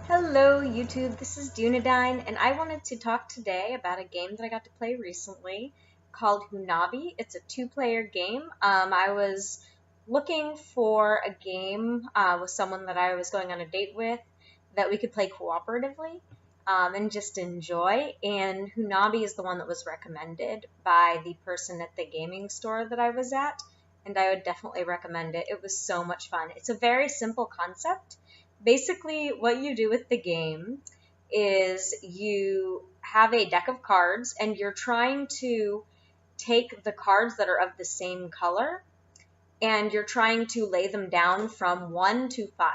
Hello YouTube, this is Dunedien, and I wanted to talk today about a game that I got to play recently called Hanabi. It's a two-player game. I was looking for a game with someone that I was going on a date with that we could play cooperatively and just enjoy, and Hanabi is the one that was recommended by the person at the gaming store that I was at, and I would definitely recommend it. It was so much fun. It's a very simple concept. Basically, what you do with the game is you have a deck of cards and you're trying to take the cards that are of the same color and you're trying to lay them down from 1 to 5.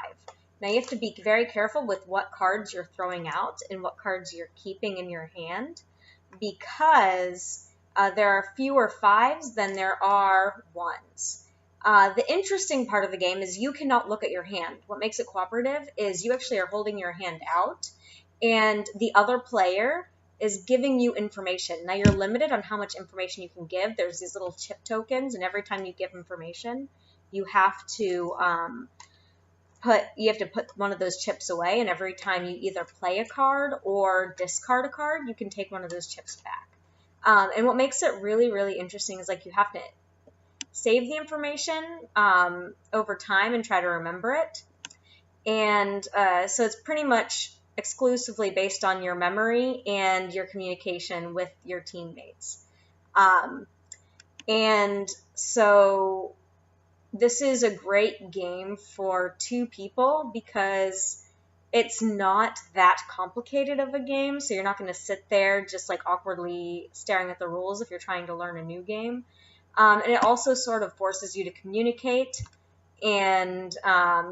Now you have to be very careful with what cards you're throwing out and what cards you're keeping in your hand because there are fewer 5s than there are 1s. The interesting part of the game is you cannot look at your hand. What makes it cooperative is you actually are holding your hand out, and the other player is giving you information. Now you're limited on how much information you can give. There's these little chip tokens, and every time you give information, you have to put one of those chips away. And every time you either play a card or discard a card, you can take one of those chips back. And what makes it really, really interesting is like you have to save the information over time and try to remember it. And so it's pretty much exclusively based on your memory and your communication with your teammates. And so this is a great game for two people because it's not that complicated of a game. So you're not going to sit there just like awkwardly staring at the rules if you're trying to learn a new game. And it also sort of forces you to communicate, and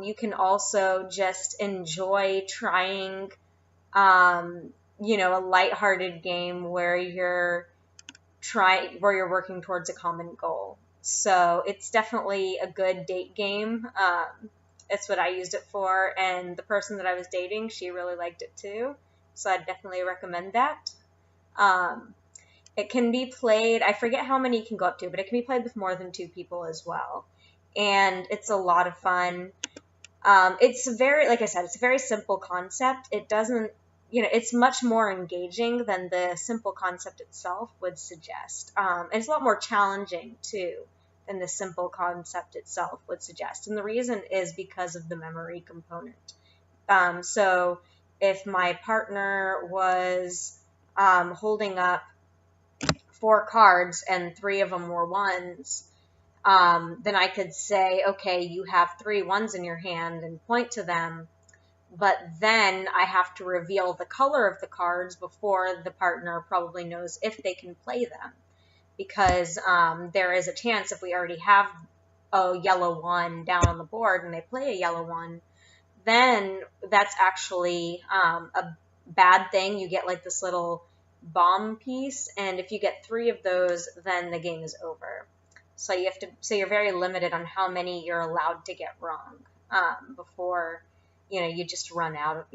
you can also just enjoy trying, a lighthearted game where you're working towards a common goal. So it's definitely a good date game. It's what I used it for, and the person that I was dating, she really liked it too. So I'd definitely recommend that. It can be played, I forget how many you can go up to, but it can be played with more than 2 people as well. And it's a lot of fun. It's like I said, it's a very simple concept. It doesn't, it's much more engaging than the simple concept itself would suggest. And it's a lot more challenging too than the simple concept itself would suggest. And the reason is because of the memory component. So if my partner was holding up 4 cards and 3 of them were 1s, then I could say, okay, you have 3 1s in your hand and point to them, but then I have to reveal the color of the cards before the partner probably knows if they can play them, because there is a chance if we already have a yellow 1 down on the board and they play a yellow 1, then that's actually a bad thing. You get like this little bomb piece, and if you get 3 of those, then the game is over. So you're very limited on how many you're allowed to get wrong before you just run out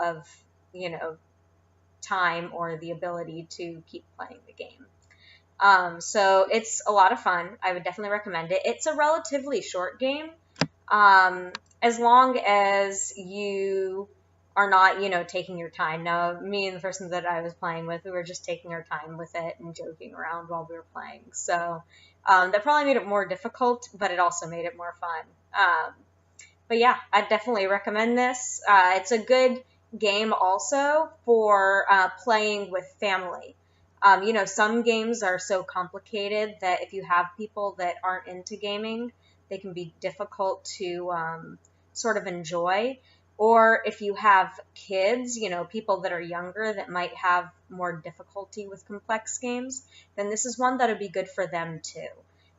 of time or the ability to keep playing the game. So it's a lot of fun. I would definitely recommend it. It's a relatively short game, as long as you are not, taking your time. Now, me and the person that I was playing with, we were just taking our time with it and joking around while we were playing. So that probably made it more difficult, but it also made it more fun. But yeah, I'd definitely recommend this. It's a good game also for playing with family. Some games are so complicated that if you have people that aren't into gaming, they can be difficult to sort of enjoy. Or if you have kids, people that are younger that might have more difficulty with complex games, then this is one that would be good for them too.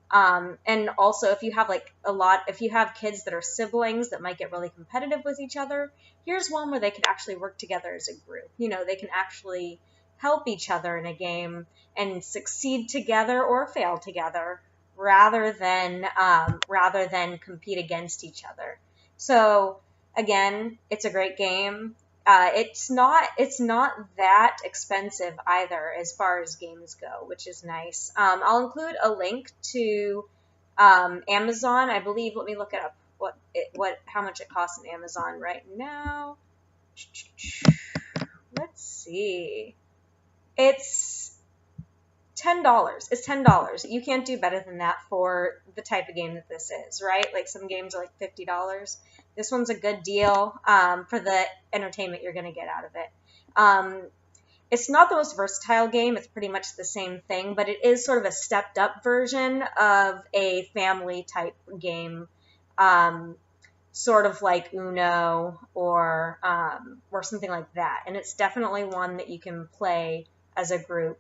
And also if you have kids that are siblings that might get really competitive with each other, here's one where they can actually work together as a group. They can actually help each other in a game and succeed together or fail together rather than compete against each other. So again, it's a great game. It's not that expensive either as far as games go, which is nice. I'll include a link to Amazon. I believe. Let me look it up. How much it costs on Amazon right now. Let's see. It's $10. It's $10. You can't do better than that for the type of game that this is, right? Like some games are like $50. This one's a good deal for the entertainment you're going to get out of it. It's not the most versatile game. It's pretty much the same thing, but it is sort of a stepped up version of a family type game, sort of like Uno or something like that. And it's definitely one that you can play as a group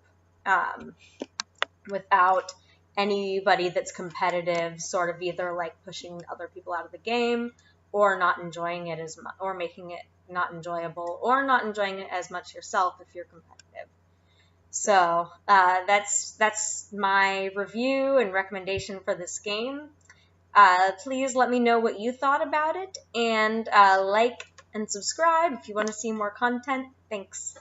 without anybody that's competitive, sort of either like pushing other people out of the game or not enjoying it as much, or making it not enjoyable, or not enjoying it as much yourself if you're competitive. So that's my review and recommendation for this game. Please let me know what you thought about it, and like and subscribe if you want to see more content. Thanks.